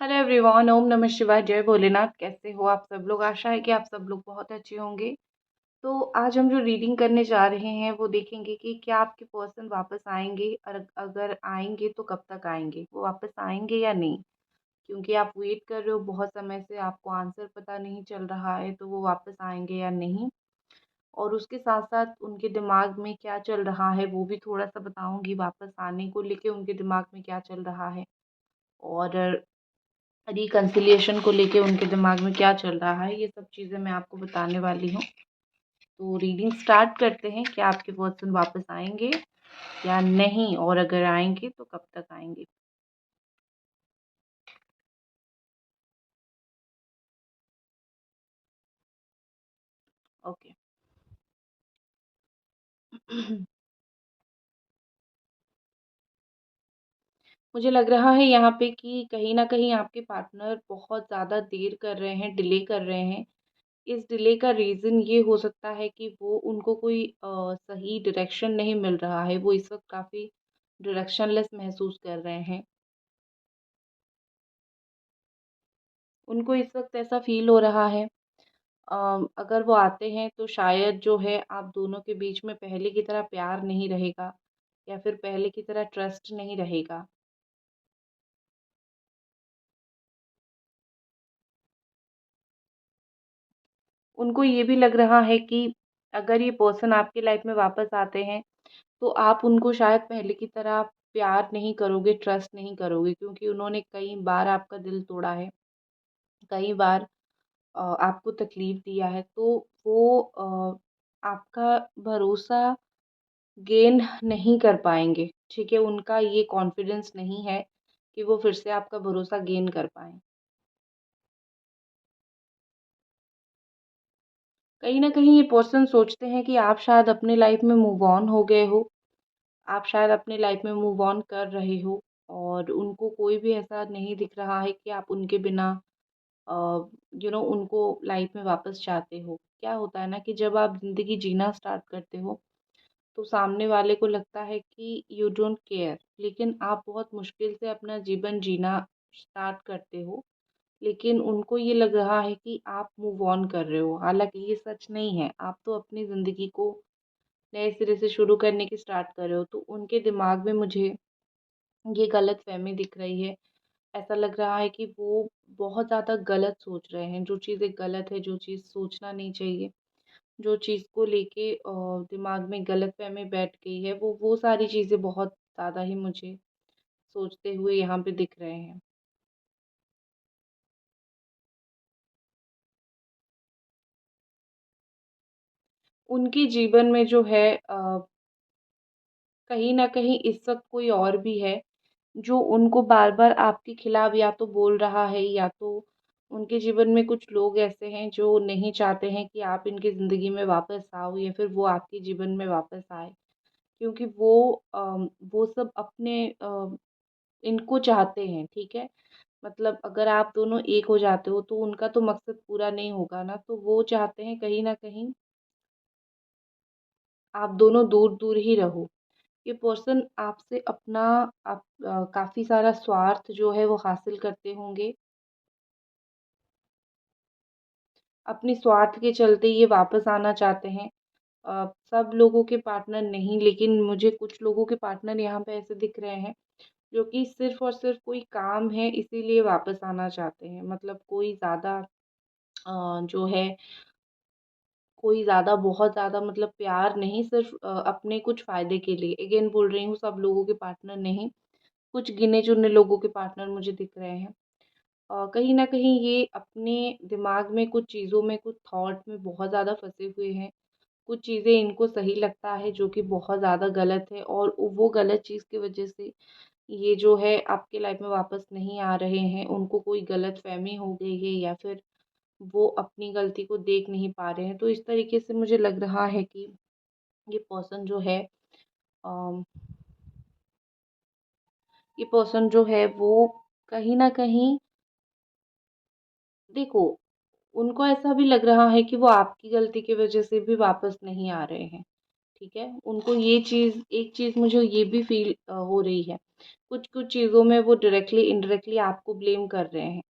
Hello everyone, ओम नमः शिवाय, जय भोलेनाथ। कैसे हो आप सब लोग? आशा है कि आप सब लोग बहुत अच्छे होंगे। तो आज हम जो रीडिंग करने जा रहे हैं वो देखेंगे कि क्या आपके पर्सन वापस आएंगे, और अगर आएंगे तो कब तक आएंगे, वो वापस आएंगे या नहीं। क्योंकि आप वेट कर रहे हो बहुत समय से, आपको आंसर पता नहीं चल रहा है तो वो वापस आएंगे या नहीं। और उसके साथ साथ उनके दिमाग में क्या चल रहा है वो भी थोड़ा सा बताऊंगी। वापस आने को लेके उनके दिमाग में क्या चल रहा है, और रिकन्सिलिएशन को लेके उनके दिमाग में क्या चल रहा है, ये सब चीज़ें मैं आपको बताने वाली हूँ। तो रीडिंग स्टार्ट करते हैं। क्या आपके पर्सन वापस आएंगे या नहीं, और अगर आएंगे तो कब तक आएंगे। ओके। मुझे लग रहा है यहाँ पे कि कहीं ना कहीं आपके पार्टनर बहुत ज़्यादा देर कर रहे हैं, डिले कर रहे हैं। इस डिले का रीज़न ये हो सकता है कि वो उनको कोई सही डायरेक्शन नहीं मिल रहा है। वो इस वक्त काफ़ी डायरेक्शनलेस महसूस कर रहे हैं। उनको इस वक्त ऐसा फील हो रहा है, अगर वो आते हैं तो शायद जो है आप दोनों के बीच में पहले की तरह प्यार नहीं रहेगा, या फिर पहले की तरह ट्रस्ट नहीं रहेगा। उनको ये भी लग रहा है कि अगर ये पर्सन आपकी लाइफ में वापस आते हैं तो आप उनको शायद पहले की तरह प्यार नहीं करोगे, ट्रस्ट नहीं करोगे, क्योंकि उन्होंने कई बार आपका दिल तोड़ा है, कई बार आपको तकलीफ दिया है। तो वो आपका भरोसा गेन नहीं कर पाएँगे, ठीक है? उनका ये कॉन्फिडेंस नहीं है कि वो फिर से आपका भरोसा गेन कर पाएँ। कहीं न कहीं ये पर्सन सोचते हैं कि आप शायद अपनी लाइफ़ में मूव ऑन हो गए हो, आप शायद अपनी लाइफ़ में मूव ऑन कर रहे हो, और उनको कोई भी ऐसा नहीं दिख रहा है कि आप उनके बिना अ, उनको लाइफ़ में वापस चाहते हो। क्या होता है ना कि जब आप ज़िंदगी जीना स्टार्ट करते हो तो सामने वाले को लगता है कि यू डोंट केयर, लेकिन आप बहुत मुश्किल से अपना जीवन जीना स्टार्ट करते हो। लेकिन उनको ये लग रहा है कि आप मूव ऑन कर रहे हो, हालांकि ये सच नहीं है। आप तो अपनी ज़िंदगी को नए सिरे से शुरू करने की स्टार्ट कर रहे हो। तो उनके दिमाग में मुझे ये गलत फहमी दिख रही है। ऐसा लग रहा है कि वो बहुत ज़्यादा गलत सोच रहे हैं, जो चीज़ें गलत है, जो चीज़ सोचना नहीं चाहिए, जो चीज़ को लेके दिमाग में गलतफ़हमी बैठ गई है, वो सारी चीज़ें बहुत ज़्यादा ही मुझे सोचते हुए यहाँ पे दिख रहे हैं। उनके जीवन में जो है कहीं न कहीं इस वक़्त कोई और भी है, जो उनको बार-बार आपके खिलाफ या तो बोल रहा है, या तो उनके जीवन में कुछ लोग ऐसे हैं जो नहीं चाहते हैं कि आप इनकी ज़िंदगी में वापस आओ, या फिर वो आपके जीवन में वापस आए। क्योंकि वो सब अपने इनको चाहते हैं, ठीक है? मतलब अगर आप दोनों एक हो जाते हो तो उनका तो मकसद पूरा नहीं होगा ना, तो वो चाहते हैं कहीं न कहीं आप दोनों दूर-दूर ही रहो। ये पर्सन आपसे अपना काफ़ी सारा स्वार्थ जो है वो हासिल करते होंगे। अपने स्वार्थ के चलते ये वापस आना चाहते हैं। सब लोगों के पार्टनर नहीं, लेकिन मुझे कुछ लोगों के पार्टनर यहाँ पे ऐसे दिख रहे हैं जो कि सिर्फ़ और सिर्फ़ कोई काम है इसीलिए वापस आना चाहते हैं। मतलब कोई ज़्यादा जो है, कोई ज़्यादा बहुत ज़्यादा मतलब प्यार नहीं, सिर्फ़ अपने कुछ फ़ायदे के लिए। अगेन बोल रही हूँ, सब लोगों के पार्टनर नहीं, कुछ गिने-चुने लोगों के पार्टनर मुझे दिख रहे हैं। कहीं न कहीं ये अपने दिमाग में कुछ चीज़ों में, कुछ थॉट में बहुत ज़्यादा फँसे हुए हैं। कुछ चीज़ें इनको सही लगता है जो कि बहुत ज़्यादा गलत है, और वो गलत चीज़ की वज़ह से ये जो है आपकी लाइफ़ में वापस नहीं आ रहे हैं। उनको कोई गलतफ़हमी हो गई है, या फिर वो अपनी गलती को देख नहीं पा रहे हैं। तो इस तरीके से मुझे लग रहा है कि ये पर्सन जो है अम, ये पर्सन जो है वो कहीं न कहीं, देखो, उनको ऐसा भी लग रहा है कि वो आपकी गलती की वज़ह से भी वापस नहीं आ रहे हैं, ठीक है? उनको ये चीज़, एक चीज़ मुझे ये भी फ़ील हो रही है कुछ-कुछ चीज़ों में वो डायरेक्टली, इनडायरेक्टली आपको ब्लेम कर रहे हैं।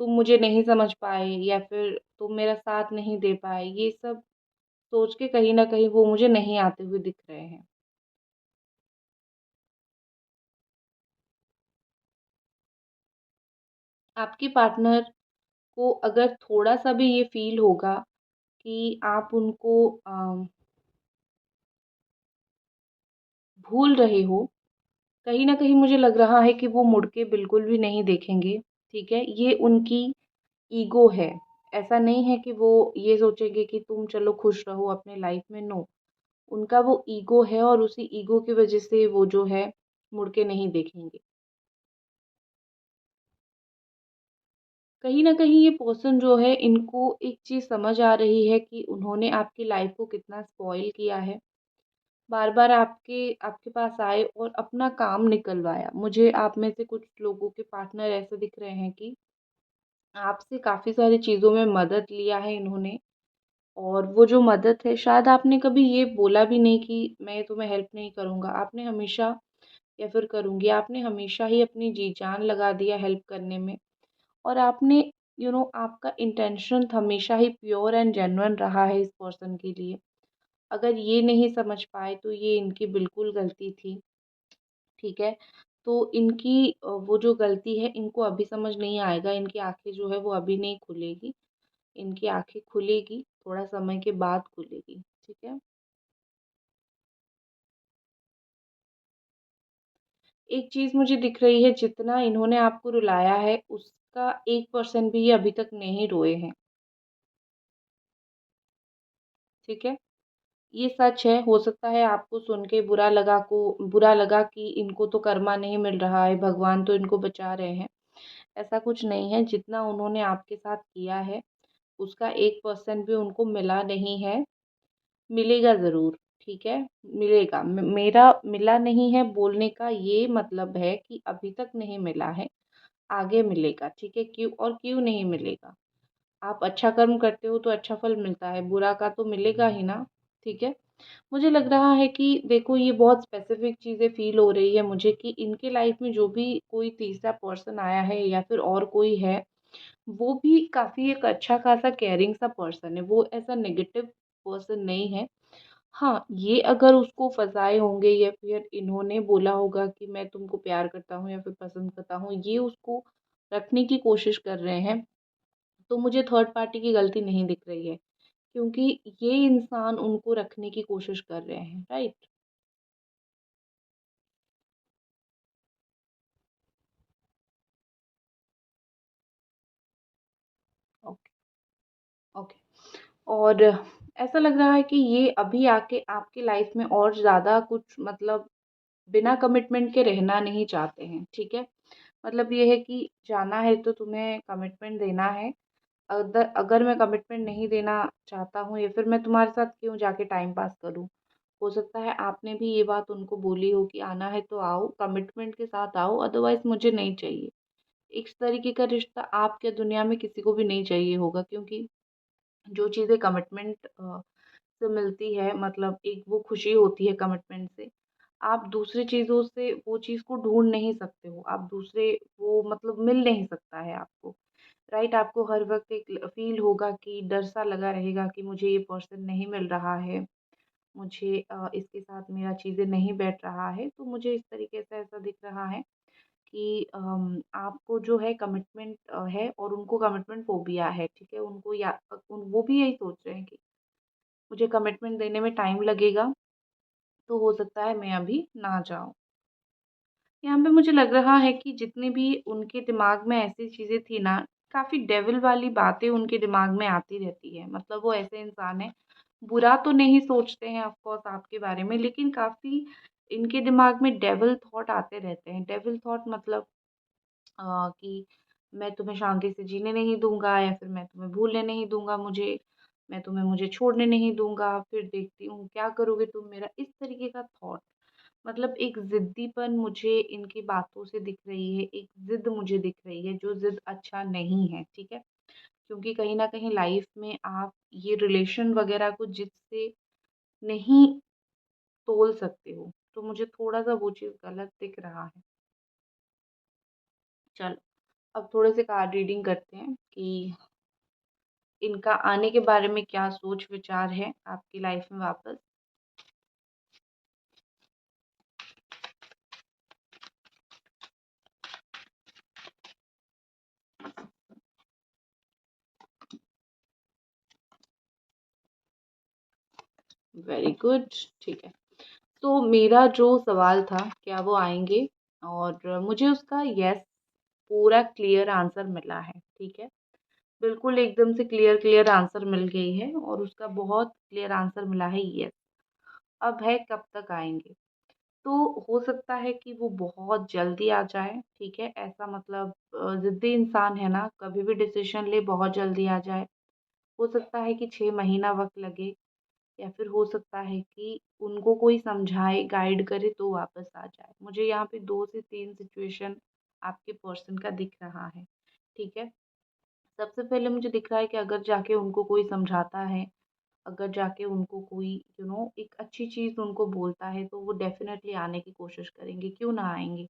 तुम मुझे नहीं समझ पाए या फिर तुम मेरा साथ नहीं दे पाए, ये सब सोच के कहीं न कहीं वो मुझे नहीं आते हुए दिख रहे हैं। आपके पार्टनर को अगर थोड़ा-सा भी ये फ़ील होगा कि आप उनको भूल रहे हो, कहीं न कहीं मुझे लग रहा है कि वो मुड़ के बिल्कुल भी नहीं देखेंगे, ठीक है? ये उनकी ईगो है। ऐसा नहीं है कि वो ये सोचेंगे कि तुम चलो खुश रहो अपने लाइफ़ में, नो। उनका वो ईगो है और उसी ईगो की वज़ह से वो जो है मुड़ के नहीं देखेंगे। कहीं न कहीं ये पर्सन जो है इनको एक चीज़ समझ आ रही है कि उन्होंने आपकी लाइफ़ को कितना स्पॉइल किया है। बार-बार आपके पास आए और अपना काम निकलवाया। मुझे आप में से कुछ लोगों के पार्टनर ऐसे दिख रहे हैं कि आपसे काफ़ी सारी चीज़ों में मदद लिया है इन्होंने, और वो जो मदद है शायद आपने कभी ये बोला भी नहीं कि मैं तुम्हें हेल्प नहीं करूँगा। आपने हमेशा, या फिर करूँगी, आपने हमेशा ही अपनी जी-जान लगा दिया हेल्प करने में। और आपने आपका इंटेंशन हमेशा ही प्योर एंड जेन्युइन रहा है इस पर्सन के लिए। अगर ये नहीं समझ पाए तो ये इनकी बिल्कुल गलती थी, ठीक है? तो इनकी वो जो गलती है इनको अभी समझ नहीं आएगा, इनकी आँखें जो है वो अभी नहीं खुलेगी, इनकी आँखें खुलेगी, थोड़ा समय के बाद खुलेगी, ठीक है? एक चीज़ मुझे दिख रही है, जितना इन्होंने आपको रुलाया है उसका 1% भी ये अभी तक नहीं रोए हैं, ठीक है? ये सच है, हो सकता है आपको सुन के बुरा लगा कि इनको तो कर्मा नहीं मिल रहा है, भगवान तो इनको बचा रहे हैं। ऐसा कुछ नहीं है, जितना उन्होंने आपके साथ किया है, उसका 1% भी उनको मिला नहीं है, मिलेगा ज़रूर, ठीक है? मिलेगा। मेरा मिला नहीं है बोलने का ये मतलब है कि अभी तक नहीं मिला है, आगे मिलेगा, ठीक है? क्यों नहीं मिलेगा? आप अच्छा कर्म करते हो तो अच्छा फल मिलता है, बुरा का तो मिलेगा ही ना, ठीक है? मुझे लग रहा है कि देखो, ये बहुत स्पेसिफिक चीज़ें फ़ील हो रही है मुझे कि इनके लाइफ में जो भी कोई तीसरा पर्सन आया है या फिर और कोई है, वो भी काफ़ी एक अच्छा खासा केयरिंग सा पर्सन है, वो ऐसा नेगेटिव पर्सन नहीं है। हाँ, ये अगर उसको फँसाए होंगे या फिर इन्होंने बोला होगा कि मैं तुमको प्यार करता हूँ या फिर पसंद करता हूँ, ये उसको रखने की कोशिश कर रहे हैं, तो मुझे थर्ड पार्टी की गलती नहीं दिख रही है, क्योंकि ये इंसान उनको रखने की कोशिश कर रहे हैं, राइट? Okay, okay. और ऐसा लग रहा है कि ये अभी आके आपकी लाइफ में और ज़्यादा कुछ, मतलब बिना कमिटमेंट के रहना नहीं चाहते हैं, ठीक है? मतलब ये है कि जाना है तो तुम्हें कमिटमेंट देना है। अगर मैं कमिटमेंट नहीं देना चाहता हूँ या फिर मैं तुम्हारे साथ क्यों जाके टाइम पास करूँ? हो सकता है आपने भी ये बात उनको बोली हो कि आना है तो आओ, कमिटमेंट के साथ आओ, अदरवाइज़ मुझे नहीं चाहिए। इस तरीके का रिश्ता आप क्या, दुनिया में किसी को भी नहीं चाहिए होगा, क्योंकि जो चीज़ें कमिटमेंट से मिलती है, मतलब एक वो खुशी होती है कमिटमेंट से, आप दूसरी चीज़ों से वो चीज़ को ढूँढ नहीं सकते हो। आप दूसरे वो मतलब मिल नहीं सकता है आपको, राइट? आपको हर वक़्त एक फ़ील होगा कि डर सा लगा रहेगा कि मुझे ये पर्सन नहीं मिल रहा है, मुझे इसके साथ मेरा चीज़ें नहीं बैठ रहा है। तो मुझे इस तरीके से ऐसा दिख रहा है कि आपको जो है कमिटमेंट है और उनको कमिटमेंट फ़ोबिया है, ठीक है? उनको वो भी यही सोच रहे हैं कि मुझे कमिटमेंट देने में टाइम लगेगा, तो हो सकता है मैं अभी ना जाऊँ। यहाँ पे मुझे लग रहा है कि जितनी भी उनके दिमाग में ऐसी चीज़ें थी ना, काफ़ी डेविल वाली बातें उनके दिमाग में आती रहती है। मतलब वो ऐसे इंसान हैं, बुरा तो नहीं सोचते हैं ऑफ़ कोर्स आपके बारे में, लेकिन काफ़ी इनके दिमाग में डेविल थॉट आते रहते हैं। डेविल थॉट मतलब कि मैं तुम्हें शांति से जीने नहीं दूँगा, या फिर मैं तुम्हें भूलने नहीं दूँगा मैं तुम्हें मुझे छोड़ने नहीं दूँगा, फिर देखती हूँ क्या करोगे तुम मेरा, इस तरीके का थॉट। मतलब एक ज़िद्दीपन मुझे इनकी बातों से दिख रही है, एक ज़िद मुझे दिख रही है, जो ज़िद अच्छा नहीं है, ठीक है? क्योंकि कहीं न कहीं लाइफ़ में आप ये रिलेशन वग़ैरह को जिद से नहीं तोल सकते हो। तो मुझे थोड़ा-सा वो चीज़ गलत दिख रहा है। चलो, अब थोड़े से कार्ड रीडिंग करते हैं कि इनका आने के बारे में क्या सोच-विचार है आपकी लाइफ़ में वापस। वेरी गुड, ठीक है। तो मेरा जो सवाल था, क्या वो आएँगे? और मुझे उसका येस पूरा क्लियर आंसर मिला है, ठीक है? बिल्कुल एकदम से क्लियर आंसर मिल गई है और उसका बहुत क्लियर आंसर मिला है येस। अब है कब तक आएँगे? तो हो सकता है कि वो बहुत जल्दी आ जाए, ठीक है? ऐसा मतलब ज़िद्दी इंसान है ना, कभी भी डिसीज़न ले बहुत जल्दी आ जाए। हो सकता है कि 6 महीना वक़्त लगे या फिर हो सकता है कि उनको कोई समझाए, गाइड करे तो वापस आ जाए। मुझे यहाँ पे 2 से 3 सिचुएशन आपके पर्सन का दिख रहा है, ठीक है? सबसे पहले मुझे दिख रहा है कि अगर जाके उनको कोई समझाता है, अगर जाके उनको कोई एक अच्छी चीज़ उनको बोलता है, तो वो डेफ़िनेटली आने की कोशिश करेंगे, क्यों ना आएँगे?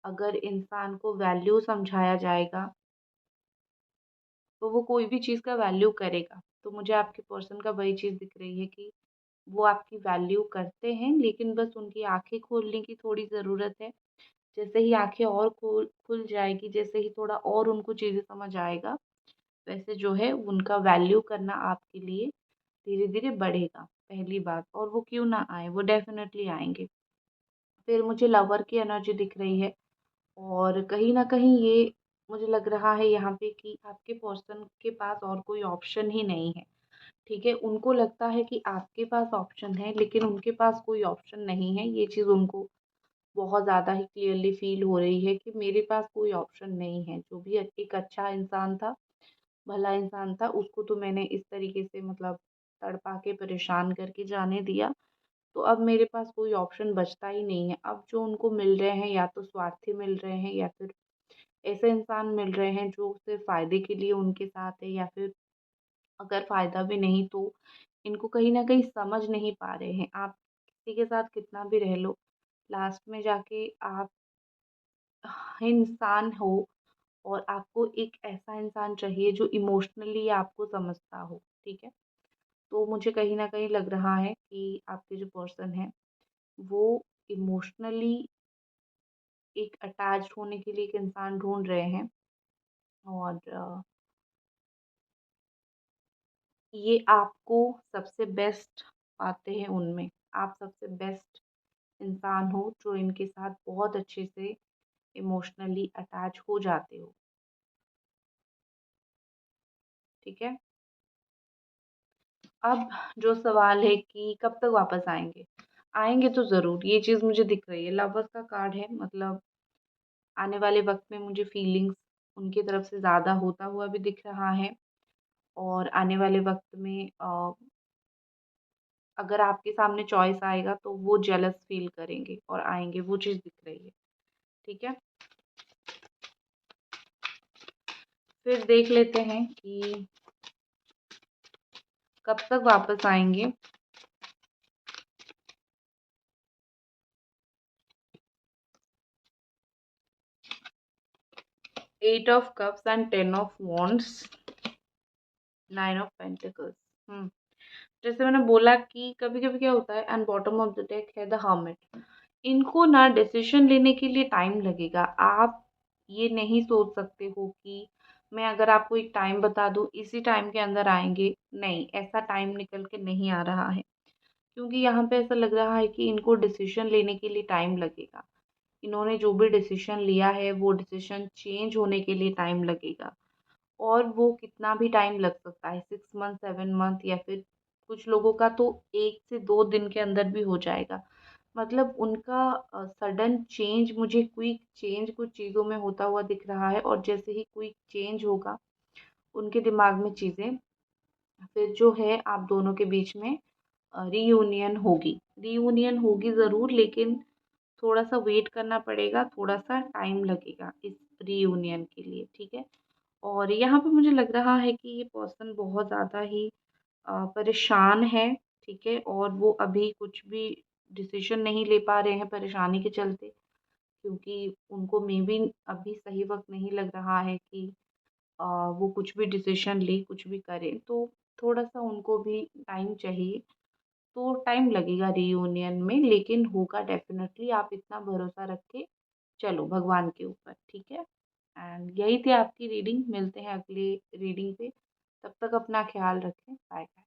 अगर इंसान को वैल्यू समझाया जाएगा, तो वो कोई भी चीज़ का वैल्यू करेगा। तो मुझे आपके पर्सन का वही चीज़ दिख रही है कि वो आपकी वैल्यू करते हैं, लेकिन बस उनकी आँखें खोलने की थोड़ी ज़रूरत है। जैसे ही आँखें और खुल जाएगी, जैसे ही थोड़ा और उनको चीज़ें समझ आएगा, वैसे जो है उनका वैल्यू करना आपके लिए धीरे-धीरे बढ़ेगा, पहली बात। और वो क्यों ना आएँ, वो डेफ़िनेटली आएँगे। फिर मुझे लवर की एनर्जी दिख रही है और कहीं न कहीं ये मुझे लग रहा है यहाँ पे कि आपके पर्सन के पास और कोई ऑप्शन ही नहीं है, ठीक है? उनको लगता है कि आपके पास ऑप्शन है, लेकिन उनके पास कोई ऑप्शन नहीं है। ये चीज़ उनको बहुत ज़्यादा ही क्लियरली फ़ील हो रही है कि मेरे पास कोई ऑप्शन नहीं है। जो भी एक अच्छा इंसान था, भला इंसान था, उसको तो मैंने इस तरीके से मतलब तड़पा के परेशान करके जाने दिया, तो अब मेरे पास कोई ऑप्शन बचता ही नहीं है। अब जो उनको मिल रहे हैं या तो स्वार्थी मिल रहे हैं या फिर ऐसे इंसान मिल रहे हैं जो सिर्फ़ फ़ायदे के लिए उनके साथ है, या फिर अगर फ़ायदा भी नहीं तो इनको कहीं न कहीं समझ नहीं पा रहे हैं। आप किसी के साथ कितना भी रह लो, लास्ट में जाके आप इंसान हो और आपको एक ऐसा इंसान चाहिए जो इमोशनली आपको समझता हो, ठीक है? तो मुझे कहीं न कहीं लग रहा है कि आपके जो पर्सन हैं, वो इमोशनली एक अटैच्ड होने के लिए एक इंसान ढूँढ रहे हैं और ये आपको सबसे बेस्ट पाते हैं उनमें। आप सबसे बेस्ट इंसान हो जो इनके साथ बहुत अच्छे से इमोशनली अटैच हो जाते हो, ठीक है? अब जो सवाल है कि कब तक वापस आएँगे? आएँगे तो ज़रूर, ये चीज़ मुझे दिख रही है। लवर्स का कार्ड है, मतलब आने वाले वक़्त में मुझे फीलिंग्स उनकी तरफ से ज़्यादा होता हुआ भी दिख रहा है और आने वाले वक़्त में अगर आपके सामने चॉइस आएगा तो वो जेलस फ़ील करेंगे और आएँगे, वो चीज़ दिख रही है, ठीक है? फिर देख लेते हैं कि कब तक वापस आएँगे। 8 of cups and 10 of wands, 9 of pentacles. हुँ। जैसे मैंने बोला कि कभी-कभी क्या होता है, and bottom of the deck है द हर्मिट। इनको ना डिसीज़न लेने के लिए टाइम लगेगा। आप ये नहीं सोच सकते हो कि मैं अगर आपको एक टाइम बता दूँ, इसी टाइम के अंदर आएँगे, नहीं, ऐसा टाइम निकल के नहीं आ रहा है। क्योंकि यहाँ पे ऐसा लग रहा है कि इनको डिसीज़न लेने के लिए टाइम लगेगा। इन्होंने जो भी डिसीज़न लिया है, वो डिसीज़न चेंज होने के लिए टाइम लगेगा। और वो कितना भी टाइम लग सकता है, 6 मंथ, 7 मंथ, या फिर कुछ लोगों का तो 1 से 2 दिन के अंदर भी हो जाएगा। मतलब उनका सडन चेंज, मुझे क्विक चेंज कुछ चीज़ों में होता हुआ दिख रहा है और जैसे ही क्विक चेंज होगा, उनके दिमाग में चीज़ें, फिर जो है आप दोनों के बीच में रियूनियन होगी। रियूनियन होगी ज़रूर, लेकिन थोड़ा-सा वेट करना पड़ेगा, थोड़ा-सा टाइम लगेगा इस रियूनियन के लिए, ठीक है? और यहाँ पे मुझे लग रहा है कि ये पर्सन बहुत ज़्यादा ही परेशान है, ठीक है? और वो अभी कुछ भी डिसीज़न नहीं ले पा रहे हैं परेशानी के चलते, क्योंकि उनको मेबी अभी सही वक़्त नहीं लग रहा है कि अ, वो कुछ भी डिसीज़न लें, कुछ भी करें, तो थोड़ा-सा उनको भी टाइम चाहिए। तो टाइम लगेगा रियूनियन में, लेकिन होगा डेफ़िनेटली, आप इतना भरोसा रख के चलो भगवान के ऊपर, ठीक है? एंड यही थी आपकी रीडिंग, मिलते हैं अगली रीडिंग पे, तब तक अपना ख़्याल रखें, बाय-बाय।